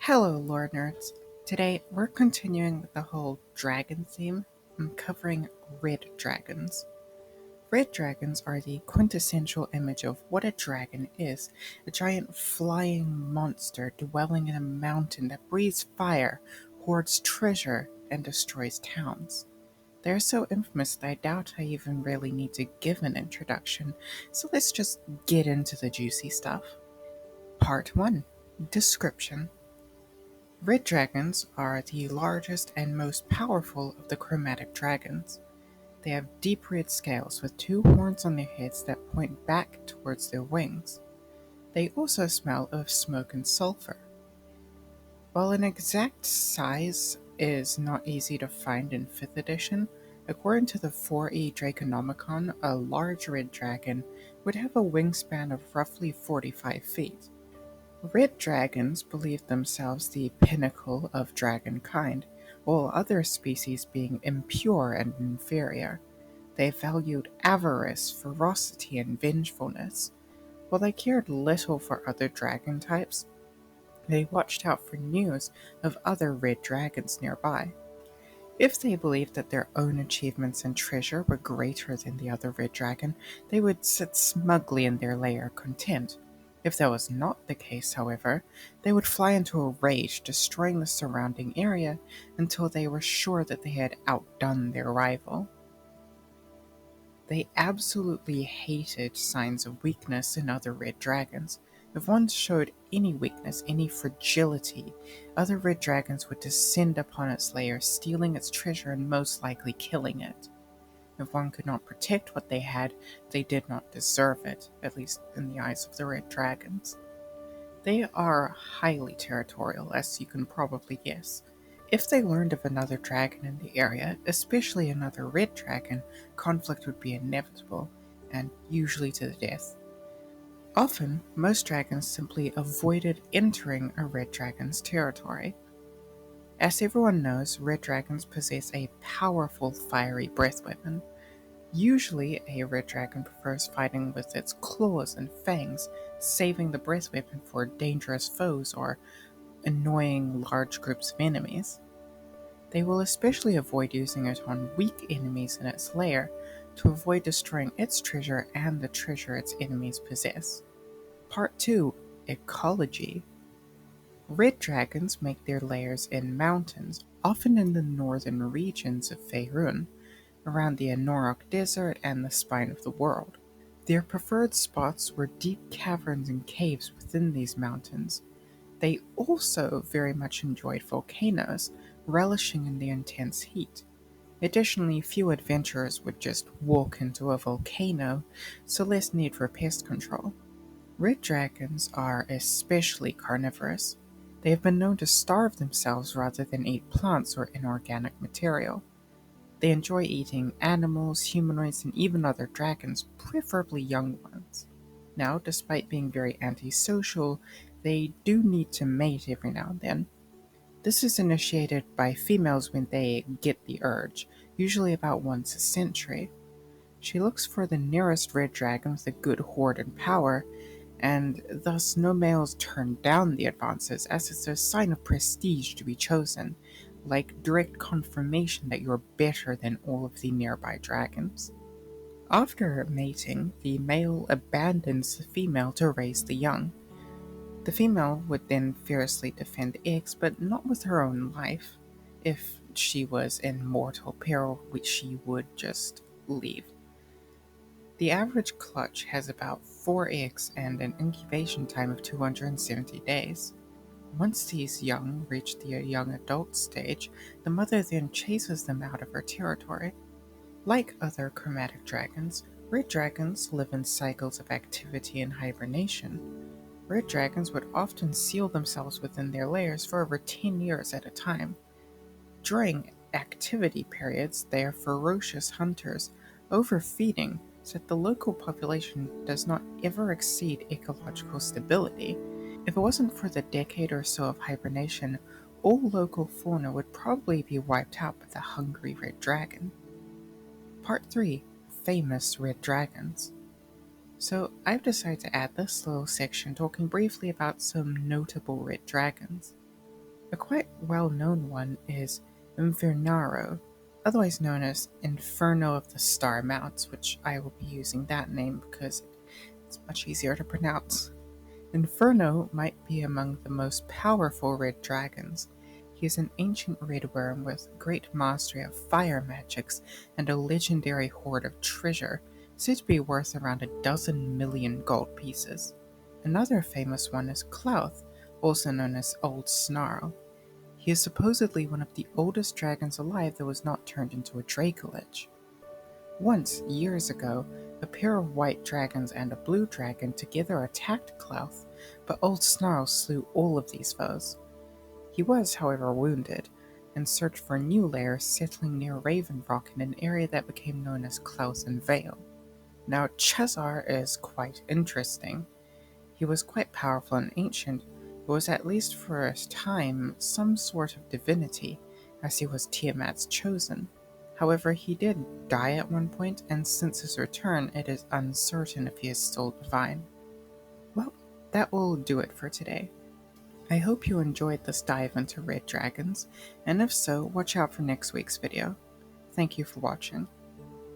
Hello, lore nerds. Today, we're continuing with the whole dragon theme and covering red dragons. Red dragons are the quintessential image of what a dragon is, a giant flying monster dwelling in a mountain that breathes fire, hoards treasure, and destroys towns. They're so infamous that I doubt I even really need to give an introduction, so let's just get into the juicy stuff. Part 1. Description. Red dragons are the largest and most powerful of the chromatic dragons. They have deep red scales with two horns on their heads that point back towards their wings. They also smell of smoke and sulfur. While an exact size is not easy to find in 5th edition, according to the 4E Draconomicon, a large red dragon would have a wingspan of roughly 45 feet. Red dragons believed themselves the pinnacle of dragonkind, while other species being impure and inferior. They valued avarice, ferocity, and vengefulness. While they cared little for other dragon types, they watched out for news of other red dragons nearby. If they believed that their own achievements and treasure were greater than the other red dragon, they would sit smugly in their lair content. If that was not the case, however, they would fly into a rage, destroying the surrounding area until they were sure that they had outdone their rival. They absolutely hated signs of weakness in other red dragons. If one showed any weakness, any fragility, other red dragons would descend upon its lair, stealing its treasure and most likely killing it. If one could not protect what they had, they did not deserve it, at least in the eyes of the red dragons. They are highly territorial, as you can probably guess. If they learned of another dragon in the area, especially another red dragon, conflict would be inevitable, and usually to the death. Often, most dragons simply avoided entering a red dragon's territory. As everyone knows, red dragons possess a powerful fiery breath weapon. Usually, a red dragon prefers fighting with its claws and fangs, saving the breath weapon for dangerous foes or annoying large groups of enemies. They will especially avoid using it on weak enemies in its lair to avoid destroying its treasure and the treasure its enemies possess. Part 2. Ecology. Red dragons make their lairs in mountains, often in the northern regions of Faerun, around the Anorok Desert and the spine of the world. Their preferred spots were deep caverns and caves within these mountains. They also very much enjoyed volcanoes, relishing in the intense heat. Additionally, few adventurers would just walk into a volcano, so less need for pest control. Red dragons are especially carnivorous. They have been known to starve themselves rather than eat plants or inorganic material. They enjoy eating animals, humanoids, and even other dragons, preferably young ones. Now, despite being very antisocial, they do need to mate every now and then. This is initiated by females when they get the urge, usually about once a century. She looks for the nearest red dragon with a good hoard and power, and thus no males turn down the advances as it's a sign of prestige to be chosen, like direct confirmation that you're better than all of the nearby dragons. After mating, the male abandons the female to raise the young. The female would then fiercely defend eggs, but not with her own life. If she was in mortal peril, which she would just leave. The average clutch has about 4 eggs and an incubation time of 270 days. Once these young reach the young adult stage, the mother then chases them out of her territory. Like other chromatic dragons, red dragons live in cycles of activity and hibernation. Red dragons would often seal themselves within their lairs for over 10 years at a time. During activity periods, they are ferocious hunters, overfeeding so that the local population does not ever exceed ecological stability. If it wasn't for the decade or so of hibernation, all local fauna would probably be wiped out by the hungry red dragon. Part 3. Famous Red Dragons. So I've decided to add this little section talking briefly about some notable red dragons. A quite well-known one is Infernaro, otherwise known as Inferno of the Star Mounts, which I will be using that name because it's much easier to pronounce. Inferno might be among the most powerful red dragons. He is an ancient red worm with great mastery of fire magics and a legendary hoard of treasure, said to be worth around 12 million gold pieces. Another famous one is Clouth, also known as Old Snarl. He is supposedly one of the oldest dragons alive that was not turned into a Dracolich. Once, years ago, a pair of white dragons and a blue dragon together attacked Clouth, but Old Snarl slew all of these foes. He was, however, wounded, and searched for a new lair, settling near Raven Rock in an area that became known as Clausen Vale. Now, Chesar is quite interesting. He was quite powerful and ancient, but was at least for a time some sort of divinity, as he was Tiamat's chosen. However, he did die at one point, and since his return, it is uncertain if he is still divine. Well, that will do it for today. I hope you enjoyed this dive into red dragons, and if so, watch out for next week's video. Thank you for watching.